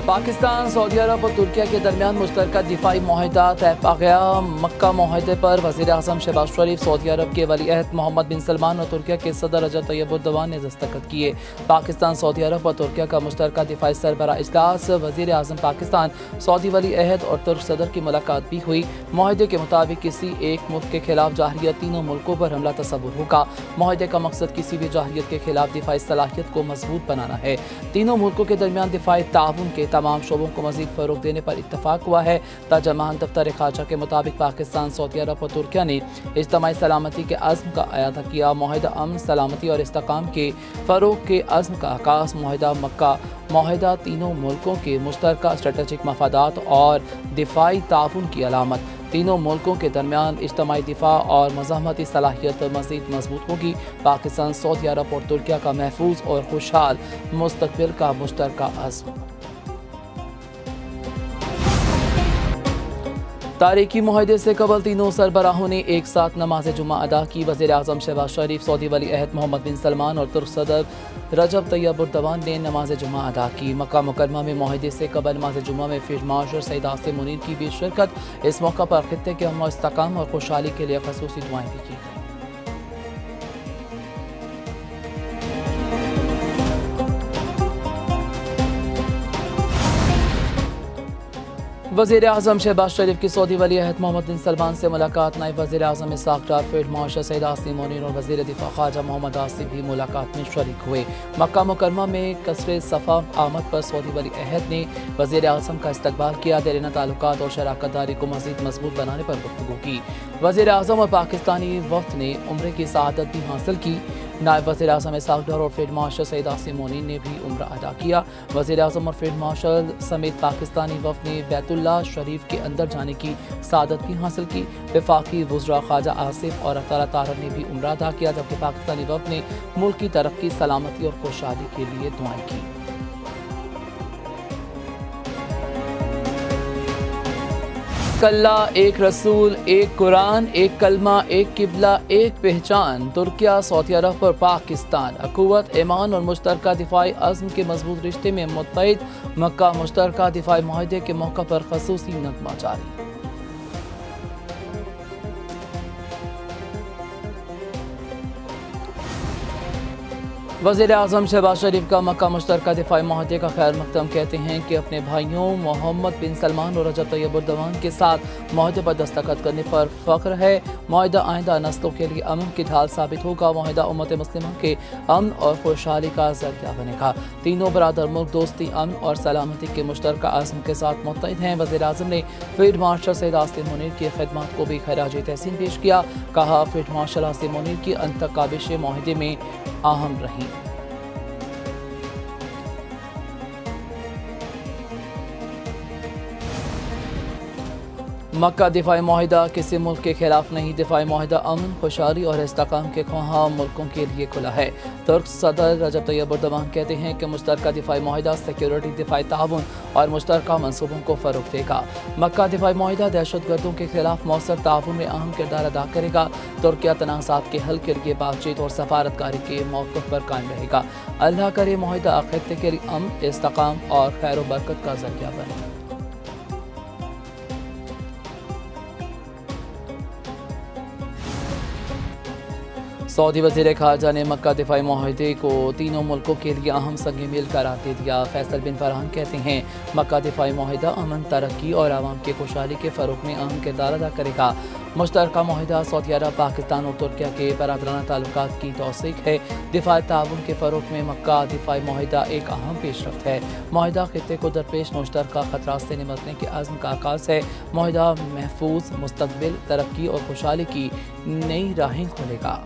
پاکستان، سعودی عرب اور ترکیہ کے درمیان مشترکہ دفاعی معاہدہ طے پا گیا۔ مکہ معاہدے پر وزیر اعظم شہباز شریف، سعودی عرب کے ولی عہد محمد بن سلمان اور ترکیہ کے صدر رجب طیب اردوان نے دستخط کیے۔ پاکستان، سعودی عرب اور ترکیہ کا مشترکہ دفاعی سربراہ اجلاس، وزیر اعظم پاکستان، سعودی ولی عہد اور ترک صدر کی ملاقات بھی ہوئی۔ معاہدے کے مطابق کسی ایک ملک کے خلاف جارحیت تینوں ملکوں پر حملہ تصور ہوگا۔ معاہدے کا مقصد کسی بھی جارحیت کے خلاف دفاعی صلاحیت کو مضبوط بنانا ہے۔ تینوں ملکوں کے درمیان دفاعی تعاون کے تمام شعبوں کو مزید فروغ دینے پر اتفاق ہوا ہے۔ ترجمان دفتر خارجہ کے مطابق پاکستان، سعودی عرب اور ترکیہ نے اجتماعی سلامتی کے عزم کا اعادہ کیا۔ معاہدہ امن، سلامتی اور استحکام کے فروغ کے عزم کا آغاز۔ معاہدہ مکہ معاہدہ تینوں ملکوں کے مشترکہ اسٹریٹجک مفادات اور دفاعی تعاون کی علامت۔ تینوں ملکوں کے درمیان اجتماعی دفاع اور مزاحمتی صلاحیت مزید مضبوط ہوگی۔ پاکستان، سعودی عرب اور ترکیہ کا محفوظ اور خوشحال مستقبل کا مشترکہ عزم۔ تاریخی معاہدے سے قبل تینوں سربراہوں نے ایک ساتھ نماز جمعہ ادا کی۔ وزیر اعظم شہباز شریف، سعودی ولی عہد محمد بن سلمان اور ترک صدر رجب طیب اردوان نے نماز جمعہ ادا کی۔ مکہ مکرمہ میں معاہدے سے قبل نماز جمعہ میں فیلڈ مارشل سعید عاصم منیر کی بھی شرکت۔ اس موقع پر خطے کے امن و استحکام اور خوشحالی کے لیے خصوصی دعائیں بھی کی گئیں۔ وزیر اعظم شہباز شریف کی سعودی ولی عہد محمد بن سلمان سے ملاقات۔ نائب وزیر اعظم اسحاق ڈار، فیلڈ مارشل سعید عاصم منیر اور وزیر دفاع خواجہ محمد آصف بھی ملاقات میں شریک ہوئے۔ مکہ مکرمہ میں کثر صفا آمد پر سعودی ولی عہد نے وزیر اعظم کا استقبال کیا۔ دیرینہ تعلقات اور شراکت داری کو مزید مضبوط بنانے پر گفتگو کی۔ وزیر اعظم اور پاکستانی وفد نے عمرے کی سعادت بھی حاصل کی۔ نائب وزیر اعظم اسحاق ڈار اور فیلڈ مارشل سعید عاصم منیر نے بھی عمرہ ادا کیا۔ وزیر اعظم اور فیلڈ مارشل سمیت پاکستانی وفد نے بیت اللہ شریف کے اندر جانے کی سعادت بھی حاصل کی۔ وفاقی وزراء خواجہ آصف اور اطہر طاہر نے بھی عمرہ ادا کیا، جبکہ پاکستانی وفد نے ملک کی ترقی، سلامتی اور خوشحالی کے لیے دعائیں کی۔ کلہ، ایک رسول، ایک قرآن، ایک کلمہ، ایک قبلہ، ایک پہچان۔ ترکیہ، سعودی عرب اور پاکستان اخوت، ایمان اور مشترکہ دفاعی عزم کے مضبوط رشتے میں متحد۔ مکہ مشترکہ دفاعی معاہدے کے موقع پر خصوصی نغمہ جاری۔ وزیر اعظم شہباز شریف کا مکہ مشترکہ دفاعی معاہدے کا خیر مقدم، کہتے ہیں کہ اپنے بھائیوں محمد بن سلمان اور رجب طیب اردوان کے ساتھ معاہدے پر دستخط کرنے پر فخر ہے۔ معاہدہ آئندہ نسلوں کے لیے امن کی ڈھال ثابت ہوگا۔ معاہدہ امت مسلمہ کے امن اور خوشحالی کا ذریعہ بنے گا۔ تینوں برادر ملک دوستی، امن اور سلامتی کے مشترکہ عزم کے ساتھ متحد ہیں۔ وزیر اعظم نے فیلڈ مارشل سعید عاصم منیر کی خدمات کو بھی خراج تحسین پیش کیا۔ کہا، فیلڈ مارشل عاصم منیر کی انتھک کاوشیں معاہدے میں اہم رہیں۔ مکہ دفاعی معاہدہ کسی ملک کے خلاف نہیں، دفاعی معاہدہ امن، خوشحالی اور استحکام کے خواہاں ملکوں کے لیے کھلا ہے۔ ترک صدر رجب طیب اردوان کہتے ہیں کہ مشترکہ دفاعی معاہدہ سیکیورٹی، دفاعی تعاون اور مشترکہ منصوبوں کو فروغ دے گا۔ مکہ دفاعی معاہدہ دہشت گردوں کے خلاف مؤثر تعاون میں اہم کردار ادا کرے گا۔ ترکیہ تنازعات کے حل کے لیے بات چیت اور سفارتکاری کے موقف پر قائم رہے گا۔ اللہ کرے معاہدہ خطے کے لیے امن، استحکام اور خیر و برکت کا ذریعہ بنے۔ سعودی وزیر خارجہ نے مکہ دفاعی معاہدے کو تینوں ملکوں کے لیے اہم سنگ میل قرار دے دیا۔ فیصل بن فرحان کہتے ہیں، مکہ دفاعی معاہدہ امن، ترقی اور عوام کی خوشحالی کے فروغ میں اہم کردار ادا کرے گا۔ مشترکہ معاہدہ سعودی عرب، پاکستان اور ترکیہ کے برادرانہ تعلقات کی توثیق ہے۔ دفاعی تعاون کے فروغ میں مکہ دفاعی معاہدہ ایک اہم پیش رفت ہے۔ معاہدہ خطے کو درپیش مشترکہ خطرات سے نمٹنے کے عزم کا آغاز ہے۔ معاہدہ محفوظ مستقبل، ترقی اور خوشحالی کی نئی راہیں کھولے گا۔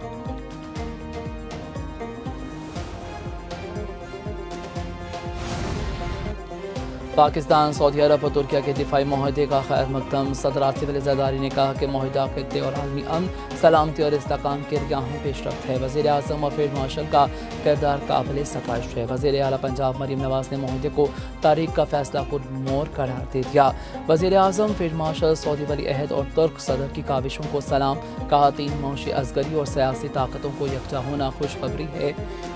پاکستان، سعودی عرب اور ترکیہ کے دفاعی معاہدے کا خیر مقدم، صدر آصف علی زرداری نے کہا کہ معاہدہ خطے اور عالمی امن، سلامتی اور استحکام کے لیے اہم پیش رفت ہے۔ وزیر اعظم اور فیلڈ مارشل کا کردار قابل ستائش ہے۔ وزیر اعلیٰ پنجاب مریم نواز نے معاہدے کو تاریخ کا فیصلہ کن مور قرار دے دیا۔ وزیر اعظم، فیلڈ مارشل، سعودی ولی عہد اور ترک صدر کی کاوشوں کو سلام کہا۔ تین معاشی، عسکری اور سیاسی طاقتوں کو یکجا ہونا خوشخبری ہے۔